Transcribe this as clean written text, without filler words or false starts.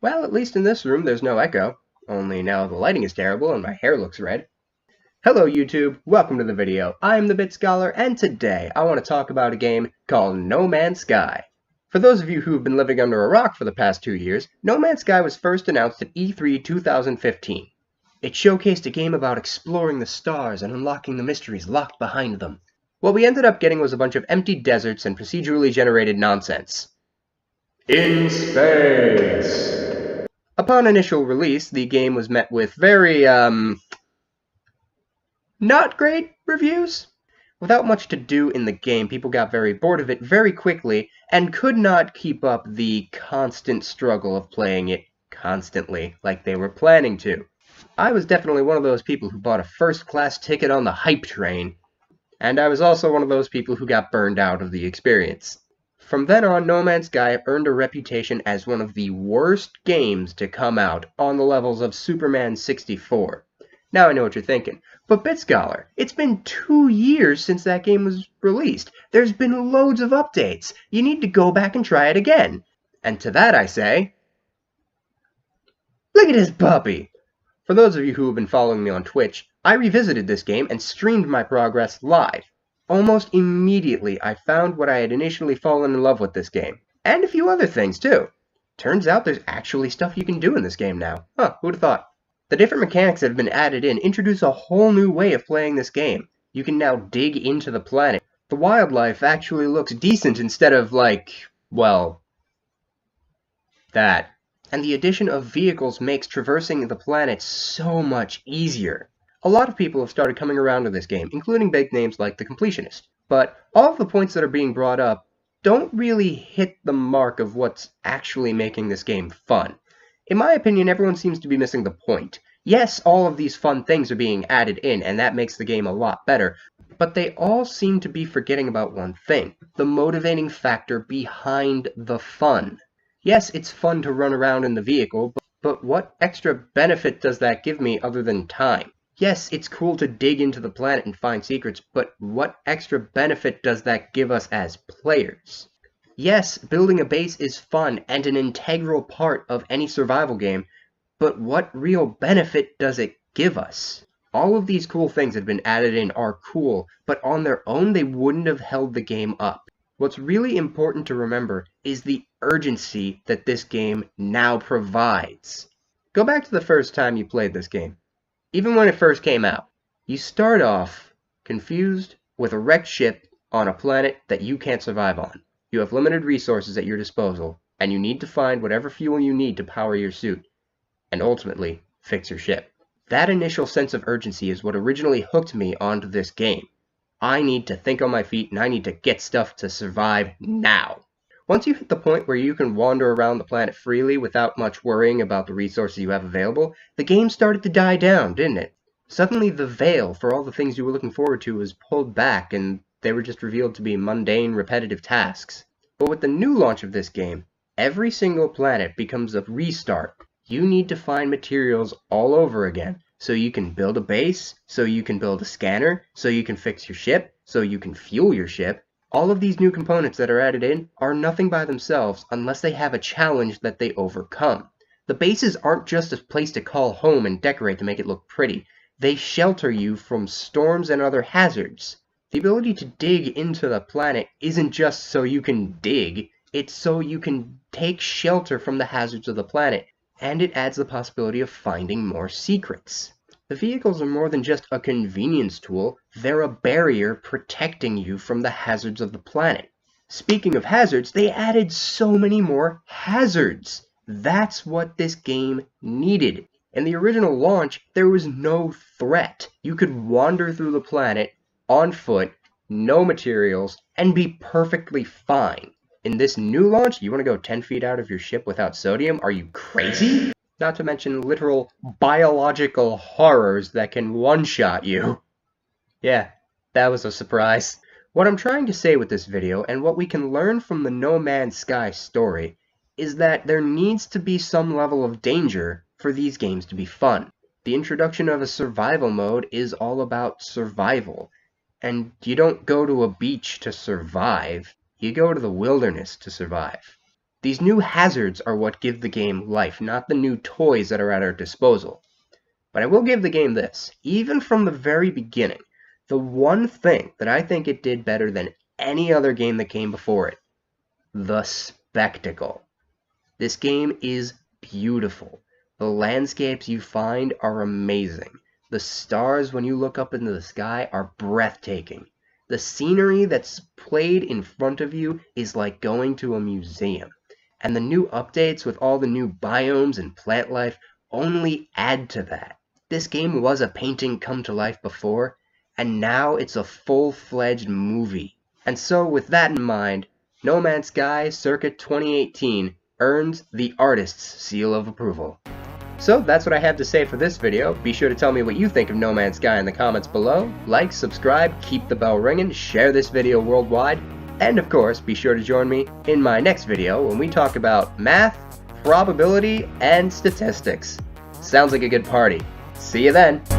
Well, at least in this room there's no echo. Only now the lighting is terrible and my hair looks red. Hello YouTube, welcome to the video. I'm the Bit Scholar, and today I want to talk about a game called No Man's Sky. For those of you who have been living under a rock for the past 2 years, No Man's Sky was first announced at E3 2015. It showcased a game about exploring the stars and unlocking the mysteries locked behind them. What we ended up getting was a bunch of empty deserts and procedurally generated nonsense. In space! Upon initial release, the game was met with very, not great reviews. Without much to do in the game, people got very bored of it very quickly and could not keep up the constant struggle of playing it constantly like they were planning to. I was definitely one of those people who bought a first-class ticket on the hype train, and I was also one of those people who got burned out of the experience. From then on, No Man's Sky earned a reputation as one of the worst games to come out, on the levels of Superman 64. Now I know what you're thinking, but Bit Scholar, it's been 2 years since that game was released. There's been loads of updates. You need to go back and try it again. And to that I say, look at this puppy! For those of you who have been following me on Twitch, I revisited this game and streamed my progress live. Almost immediately, I found what I had initially fallen in love with this game. And a few other things, too. Turns out there's actually stuff you can do in this game now. Huh, who'd have thought? The different mechanics that have been added in introduce a whole new way of playing this game. You can now dig into the planet. The wildlife actually looks decent instead of, like, well, that. And the addition of vehicles makes traversing the planet so much easier. A lot of people have started coming around to this game, including big names like The Completionist. But all of the points that are being brought up don't really hit the mark of what's actually making this game fun. In my opinion, everyone seems to be missing the point. Yes, all of these fun things are being added in, and that makes the game a lot better, but they all seem to be forgetting about one thing: the motivating factor behind the fun. Yes, it's fun to run around in the vehicle, but what extra benefit does that give me other than time? Yes, it's cool to dig into the planet and find secrets, but what extra benefit does that give us as players? Yes, building a base is fun and an integral part of any survival game, but what real benefit does it give us? All of these cool things that have been added in are cool, but on their own they wouldn't have held the game up. What's really important to remember is the urgency that this game now provides. Go back to the first time you played this game. Even when it first came out, you start off confused with a wrecked ship on a planet that you can't survive on. You have limited resources at your disposal, and you need to find whatever fuel you need to power your suit, and ultimately fix your ship. That initial sense of urgency is what originally hooked me onto this game. I need to think on my feet, and I need to get stuff to survive now. Once you hit the point where you can wander around the planet freely without much worrying about the resources you have available, the game started to die down, didn't it? Suddenly the veil for all the things you were looking forward to was pulled back, and they were just revealed to be mundane, repetitive tasks. But with the new launch of this game, every single planet becomes a restart. You need to find materials all over again, so you can build a base, so you can build a scanner, so you can fix your ship, so you can fuel your ship. All of these new components that are added in are nothing by themselves unless they have a challenge that they overcome. The bases aren't just a place to call home and decorate to make it look pretty. They shelter you from storms and other hazards. The ability to dig into the planet isn't just so you can dig, it's so you can take shelter from the hazards of the planet, and it adds the possibility of finding more secrets. The vehicles are more than just a convenience tool, they're a barrier protecting you from the hazards of the planet. Speaking of hazards, they added so many more hazards. That's what this game needed. In the original launch, there was no threat. You could wander through the planet on foot, no materials, and be perfectly fine. In this new launch, you want to go 10 feet out of your ship without sodium? Are you crazy? Not to mention literal biological horrors that can one-shot you. Yeah, that was a surprise. What I'm trying to say with this video, and what we can learn from the No Man's Sky story, is that there needs to be some level of danger for these games to be fun. The introduction of a survival mode is all about survival, and you don't go to a beach to survive, you go to the wilderness to survive. These new hazards are what give the game life, not the new toys that are at our disposal. But I will give the game this. Even from the very beginning, the one thing that I think it did better than any other game that came before it, the spectacle. This game is beautiful. The landscapes you find are amazing. The stars when you look up into the sky are breathtaking. The scenery that's played in front of you is like going to a museum. And the new updates with all the new biomes and plant life only add to that. This game was a painting come to life before, and now it's a full-fledged movie. And so with that in mind, No Man's Sky Circa 2018 earns the artist's seal of approval. So that's what I have to say for this video. Be sure to tell me what you think of No Man's Sky in the comments below. Like, subscribe, keep the bell ringing, share this video worldwide, and of course, be sure to join me in my next video when we talk about math, probability, and statistics. Sounds like a good party. See you then!